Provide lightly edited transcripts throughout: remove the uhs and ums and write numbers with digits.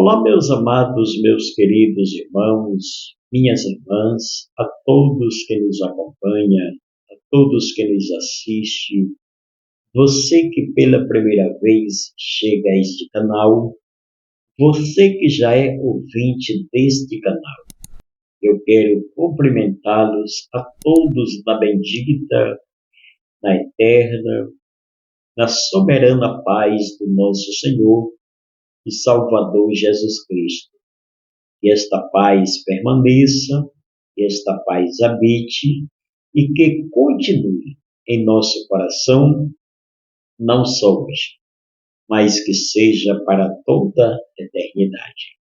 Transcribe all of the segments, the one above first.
Olá, meus amados, meus queridos irmãos, minhas irmãs, a todos que nos acompanham, a todos que nos assistem, você que pela primeira vez chega a este canal, você que já é ouvinte deste canal, eu quero cumprimentá-los a todos na bendita, na eterna, na soberana paz do nosso Senhor e Salvador Jesus Cristo. Que esta paz permaneça, que esta paz habite e que continue em nosso coração, não só hoje, mas que seja para toda a eternidade.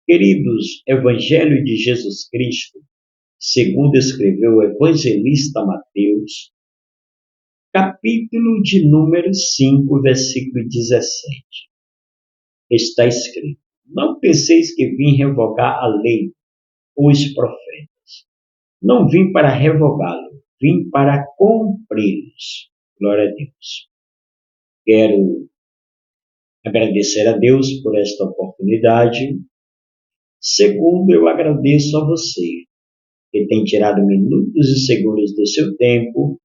Queridos, Evangelho de Jesus Cristo, segundo escreveu o evangelista Mateus, capítulo de número 5, versículo 17. Está escrito: não penseis que vim revogar a lei ou os profetas. Não vim para revogá-lo, vim para cumpri-los. Glória a Deus. Quero agradecer a Deus por esta oportunidade. Segundo, eu agradeço a você que tem tirado minutos e segundos do seu tempo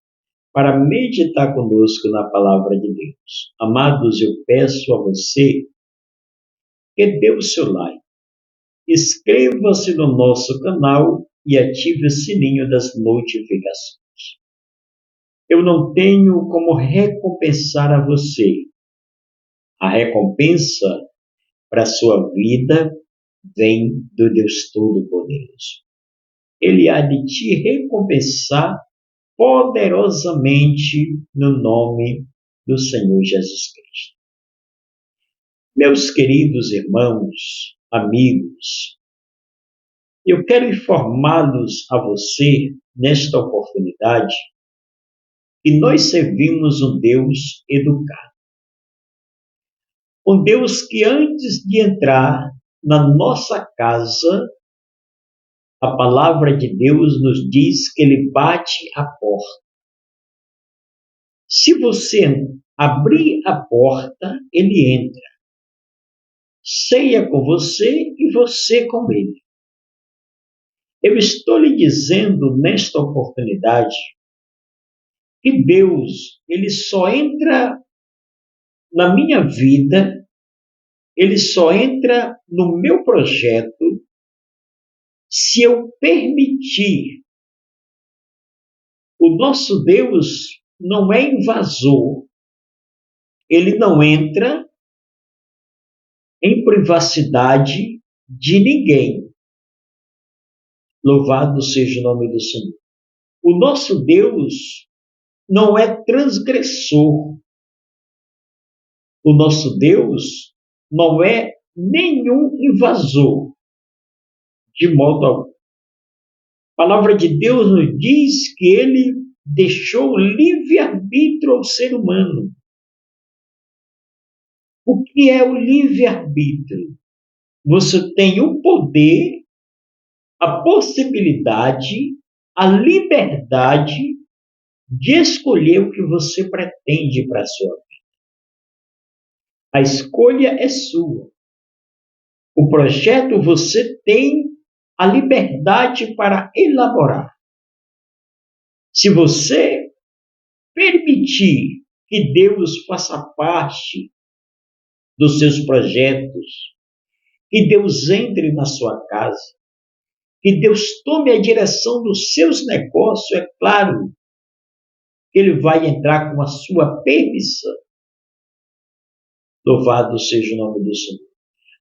para meditar conosco na palavra de Deus. Amados, eu peço a você que dê o seu like, inscreva-se no nosso canal e ative o sininho das notificações. Eu não tenho como recompensar a você. A recompensa para a sua vida vem do Deus Todo-Poderoso. Ele há de te recompensar poderosamente no nome do Senhor Jesus Cristo. Meus queridos irmãos, amigos, eu quero informá-los a você, nesta oportunidade, que nós servimos um Deus educado. Um Deus que antes de entrar na nossa casa, a palavra de Deus nos diz que Ele bate a porta. Se você abrir a porta, Ele entra. Ceia com você e você com Ele. Eu estou lhe dizendo nesta oportunidade que Deus, Ele só entra na minha vida, Ele só entra no meu projeto se eu permitir. O nosso Deus não é invasor, Ele não entra em privacidade de ninguém. Louvado seja o nome do Senhor. O nosso Deus não é transgressor. O nosso Deus não é nenhum invasor, de modo algum. A palavra de Deus nos diz que Ele deixou livre-arbítrio ao ser humano. O que é o livre-arbítrio? Você tem o poder, a possibilidade, a liberdade de escolher o que você pretende para a sua vida. A escolha é sua. O projeto você tem a liberdade para elaborar. Se você permitir que Deus faça parte dos seus projetos, que Deus entre na sua casa, que Deus tome a direção dos seus negócios, é claro que Ele vai entrar com a sua permissão. Louvado seja o nome do Senhor.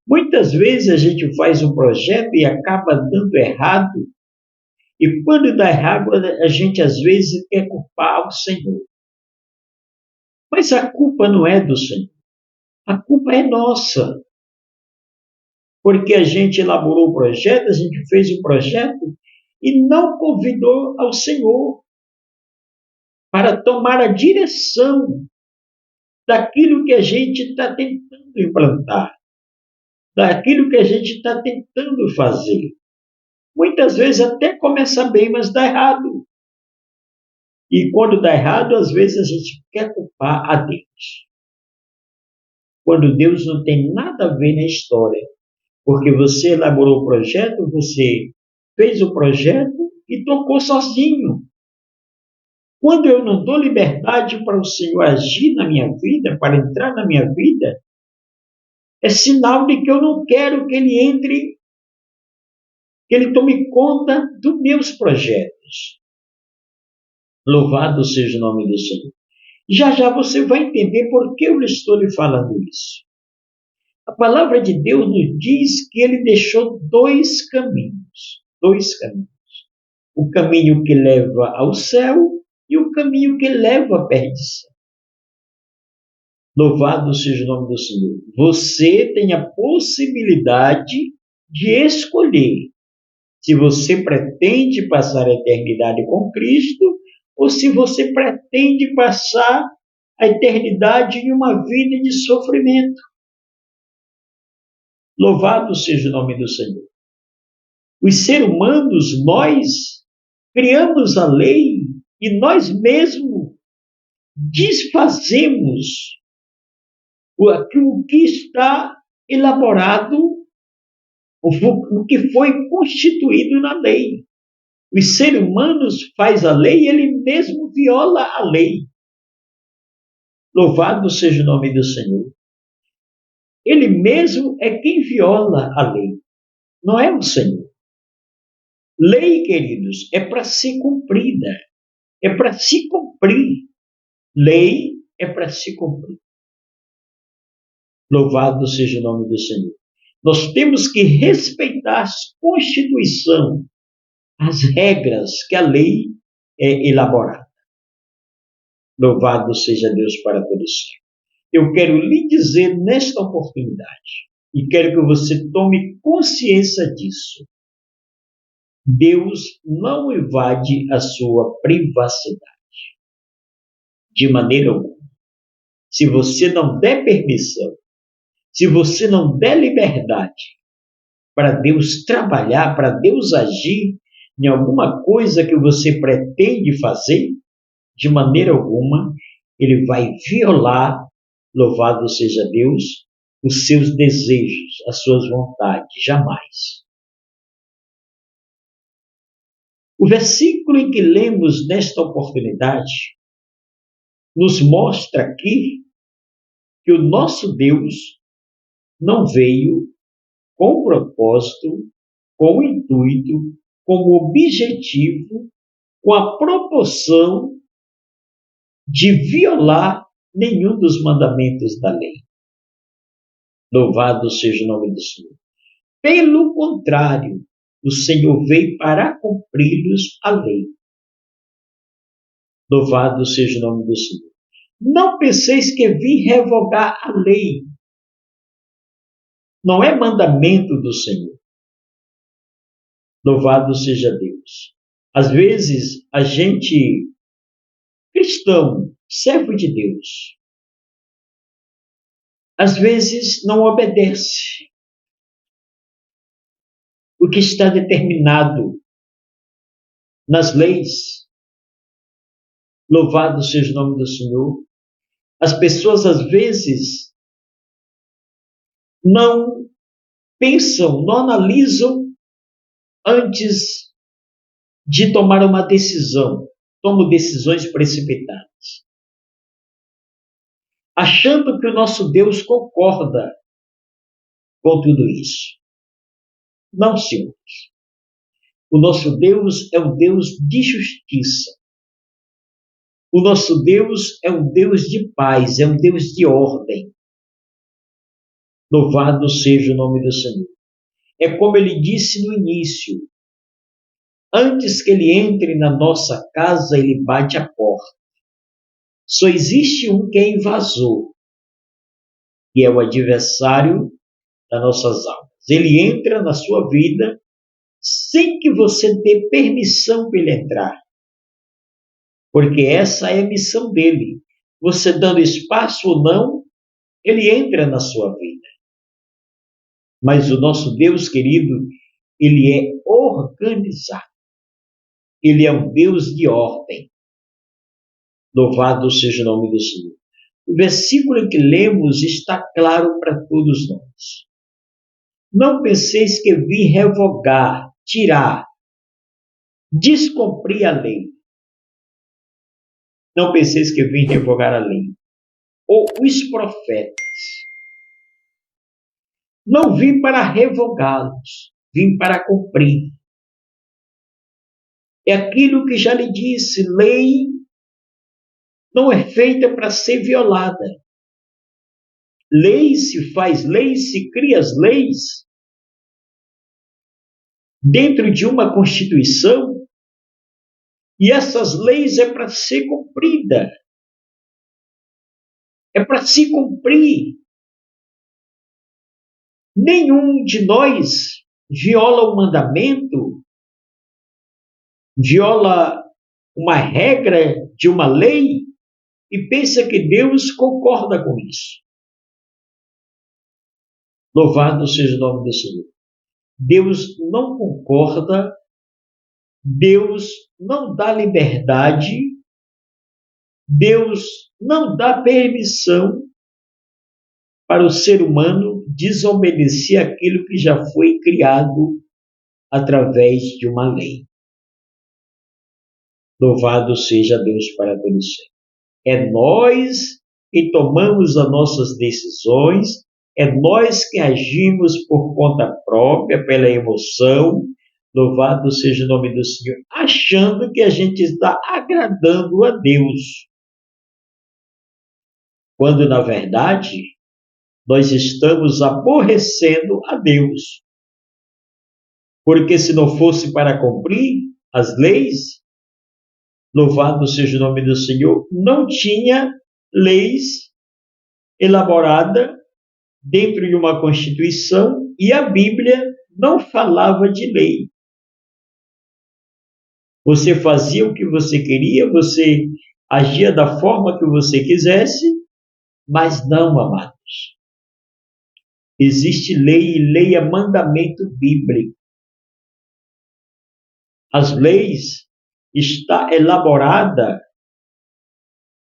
Muitas vezes a gente faz um projeto e acaba dando errado, e quando dá errado, a gente às vezes quer culpar o Senhor. Mas a culpa não é do Senhor, a culpa é nossa. Porque a gente elaborou o projeto, a gente fez o projeto e não convidou ao Senhor para tomar a direção daquilo que a gente está tentando implantar, daquilo que a gente está tentando fazer. Muitas vezes até começa bem, mas dá errado. E quando dá errado, às vezes a gente quer culpar a Deus. quando Deus não tem nada a ver na história, porque você elaborou o projeto, você fez o projeto e tocou sozinho. Quando eu não dou liberdade para o Senhor agir na minha vida, para entrar na minha vida, é sinal de que eu não quero que Ele entre, que Ele tome conta dos meus projetos. Louvado seja o nome do Senhor. Já já você vai entender por que eu estou lhe falando isso. A palavra de Deus nos diz que Ele deixou dois caminhos. Dois caminhos. O caminho que leva ao céu e o caminho que leva à perdição. Louvado seja o nome do Senhor. Você tem a possibilidade de escolher se você pretende passar a eternidade com Cristo ou se você pretende passar a eternidade em uma vida de sofrimento. Louvado seja o nome do Senhor. Os seres humanos, nós criamos a lei e nós mesmos desfazemos o que está elaborado, o que foi constituído na lei. Os seres humanos faz a lei e ele mesmo viola a lei. Louvado seja o nome do Senhor. Ele mesmo é quem viola a lei, não é o Senhor. Lei, queridos, é para ser cumprida, é para se cumprir. Lei é para se cumprir. Louvado seja o nome do Senhor. Nós temos que respeitar a Constituição, as regras que a lei é elaborada. Louvado seja Deus para todos sempre. Eu quero lhe dizer nesta oportunidade, e quero que você tome consciência disso. Deus não invade a sua privacidade, de maneira alguma. Se você não der permissão, se você não der liberdade para Deus trabalhar, para Deus agir em alguma coisa que você pretende fazer, de maneira alguma, Ele vai violar, louvado seja Deus, os seus desejos, as suas vontades, jamais. O versículo em que lemos nesta oportunidade nos mostra aqui que o nosso Deus não veio com o propósito, com o intuito, com o objetivo, com a proporção de violar nenhum dos mandamentos da lei. Louvado seja o nome do Senhor. Pelo contrário, o Senhor veio para cumprir-lhes a lei. Louvado seja o nome do Senhor. Não penseis que vim revogar a lei. Não é mandamento do Senhor. Louvado seja Deus. Às vezes, a gente, cristão, servo de Deus, às vezes não obedece o que está determinado nas leis. Louvado seja o nome do Senhor. As pessoas, às vezes, não pensam, não analisam antes de tomar uma decisão. Tomam decisões precipitadas, achando que o nosso Deus concorda com tudo isso. Não, senhores. O nosso Deus é um Deus de justiça. O nosso Deus é um Deus de paz, é um Deus de ordem. Louvado seja o nome do Senhor. É como ele disse no início. Antes que ele entre na nossa casa, ele bate a porta. Só existe um que é invasor, que é o adversário das nossas almas. Ele entra na sua vida sem que você dê permissão para ele entrar. Porque essa é a missão dele. Você dando espaço ou não, ele entra na sua vida. Mas o nosso Deus, querido, ele é organizado. Ele é um Deus de ordem. Louvado seja o nome do Senhor. O versículo que lemos está claro para todos nós. Não penseis que vim revogar, tirar, descumprir a lei. Não penseis que vim revogar a lei. Ou os profetas. Não vim para revogá-los, vim para cumprir. É aquilo que já lhe disse, lei não é feita para ser violada. Lei se faz, lei se cria as leis dentro de uma Constituição e essas leis é para ser cumprida. É para se cumprir. Nenhum de nós viola um mandamento, viola uma regra de uma lei e pensa que Deus concorda com isso. Louvado seja o nome do Senhor. Deus não concorda, Deus não dá liberdade, Deus não dá permissão para o ser humano desobedecer aquilo que já foi criado através de uma lei. Louvado seja Deus para todo sempre. É nós que tomamos as nossas decisões, é nós que agimos por conta própria, pela emoção. Louvado seja o nome do Senhor, achando que a gente está agradando a Deus. Quando, na verdade, nós estamos aborrecendo a Deus. Porque se não fosse para cumprir as leis, louvado seja o nome do Senhor, não tinha leis elaboradas dentro de uma Constituição e a Bíblia não falava de lei. Você fazia o que você queria, você agia da forma que você quisesse, mas não, amados. Existe lei e lei é mandamento bíblico. As leis está elaborada,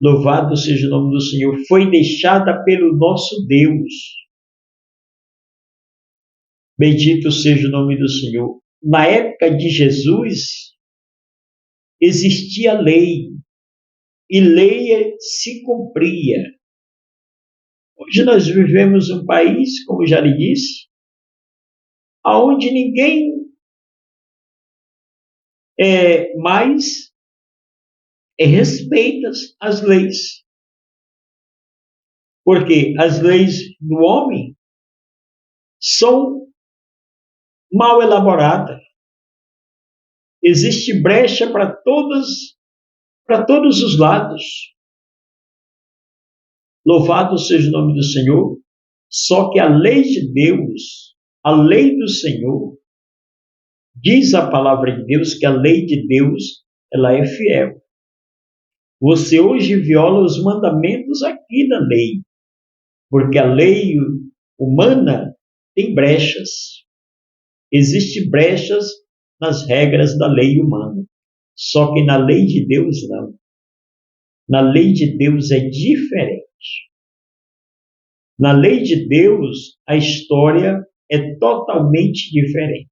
louvado seja o nome do Senhor, foi deixada pelo nosso Deus. Bendito seja o nome do Senhor. Na época de Jesus, existia lei, e lei se cumpria. Hoje nós vivemos um país, como já lhe disse, onde ninguém mais respeita as leis. Porque as leis do homem são mal elaboradas. Existe brecha para todos os lados. Louvado seja o nome do Senhor. Só que a lei de Deus, a lei do Senhor, diz a palavra de Deus que a lei de Deus, ela é fiel. Você hoje viola os mandamentos aqui da lei, porque a lei humana tem brechas. Existem brechas nas regras da lei humana. Só que na lei de Deus, não. Na lei de Deus é diferente. Na lei de Deus, a história é totalmente diferente.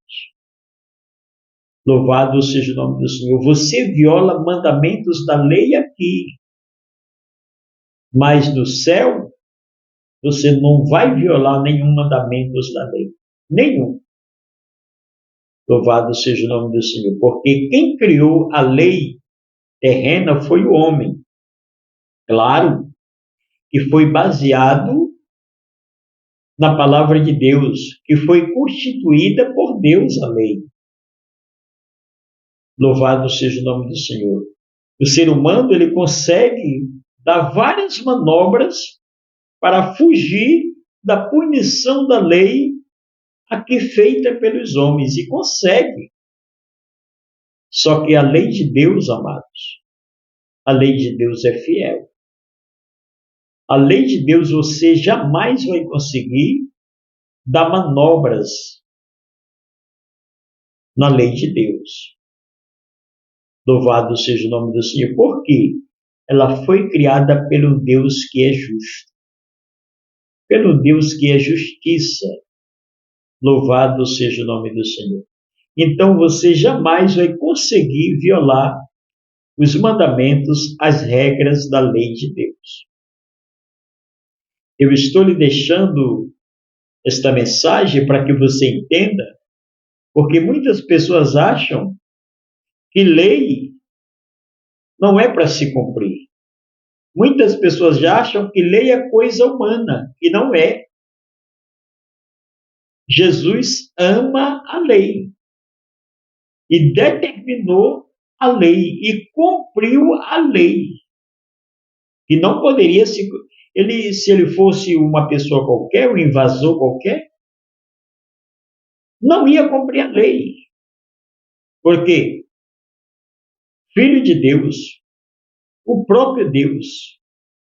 Louvado seja o nome do Senhor. Você viola mandamentos da lei aqui, mas no céu, você não vai violar nenhum mandamento da lei. Nenhum. Louvado seja o nome do Senhor. Porque quem criou a lei terrena foi o homem. Claro que foi baseado na palavra de Deus, que foi constituída por Deus a lei. Louvado seja o nome do Senhor. O ser humano ele consegue dar várias manobras para fugir da punição da lei aqui feita pelos homens, e consegue. Só que a lei de Deus, amados, a lei de Deus é fiel. A lei de Deus você jamais vai conseguir dar manobras na lei de Deus. Louvado seja o nome do Senhor. Por quê? ela foi criada pelo Deus que é justo, pelo Deus que é justiça. Louvado seja o nome do Senhor. Então você jamais vai conseguir violar os mandamentos, as regras da lei de Deus. Eu estou lhe deixando esta mensagem para que você entenda, porque muitas pessoas acham que lei não é para se cumprir. Muitas pessoas já acham que lei é coisa humana, e não é. Jesus ama a lei e determinou a lei e cumpriu a lei. E não poderia se ele fosse uma pessoa qualquer, um invasor qualquer, não ia cumprir a lei. Porque Filho de Deus, o próprio Deus,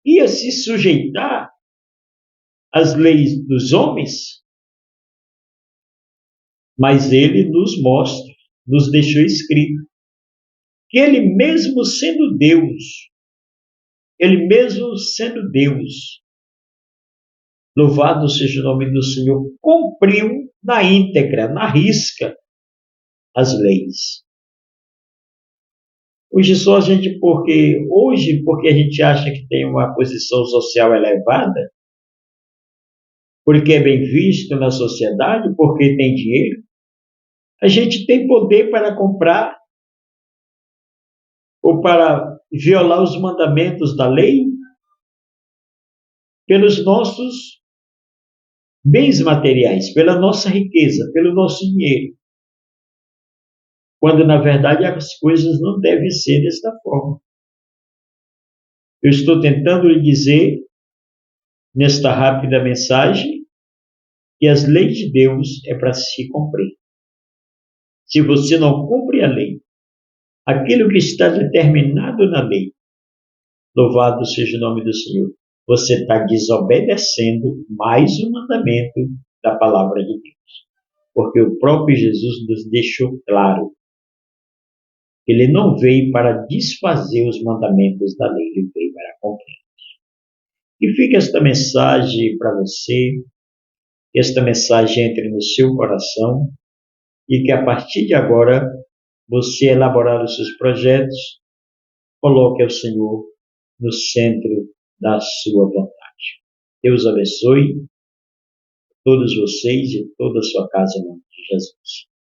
ia se sujeitar às leis dos homens, mas ele nos mostra, nos deixou escrito, que ele mesmo sendo Deus, louvado seja o nome do Senhor, cumpriu na íntegra, na risca, as leis. Hoje porque a gente acha que tem uma posição social elevada, porque é bem visto na sociedade, porque tem dinheiro, a gente tem poder para comprar ou para violar os mandamentos da lei pelos nossos bens materiais, pela nossa riqueza, pelo nosso dinheiro. Quando, na verdade, as coisas não devem ser desta forma. Eu estou tentando lhe dizer, nesta rápida mensagem, que as leis de Deus é para se cumprir. Se você não cumpre a lei, aquilo que está determinado na lei, louvado seja o nome do Senhor, você está desobedecendo mais um mandamento da palavra de Deus. Porque o próprio Jesus nos deixou claro, ele não veio para desfazer os mandamentos da lei, ele veio para cumprir. E fica esta mensagem para você, que esta mensagem entre no seu coração e que a partir de agora você elaborar os seus projetos, coloque ao Senhor no centro da sua vontade. Deus abençoe todos vocês e toda a sua casa em nome de Jesus.